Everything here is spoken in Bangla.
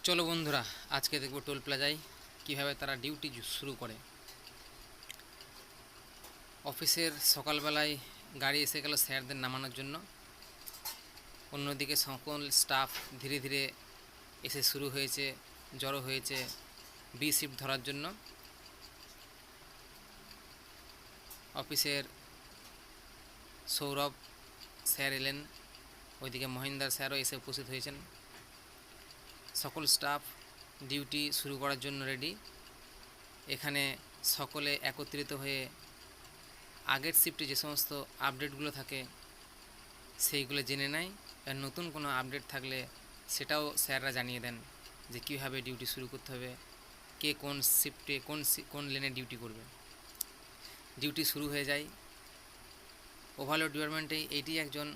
চলো বন্ধুরা, আজকে দেখব টোল প্লাজায় কীভাবে তারা ডিউটি শুরু করে। অফিসের সকালবেলায় গাড়ি এসে গেল স্যারদের নামানোর জন্য। অন্যদিকে সকল স্টাফ ধীরে ধীরে এসে শুরু হয়েছে, জড়ো হয়েছে বি শিফট ধরার জন্য। অফিসের সৌরভ স্যার এলেন, ওইদিকে মহিন্দার স্যারও এসে উপস্থিত হয়েছেন। সকল স্টাফ ডিউটি শুরু করার জন্য রেডি। এখানে সকলে একত্রিত হয়ে আগের শিফটে যে সমস্ত আপডেটগুলো থাকে সেইগুলো জেনে নেয়, আর নতুন কোনো আপডেট থাকলে সেটাও স্যাররা জানিয়ে দেন যে কীভাবে ডিউটি শুরু করতে হবে, কে কোন শিফটে কোন লেনে ডিউটি করবে। ডিউটি শুরু হয়ে যায়। ওভারলোড ডিপার্টমেন্টে এইটি একজন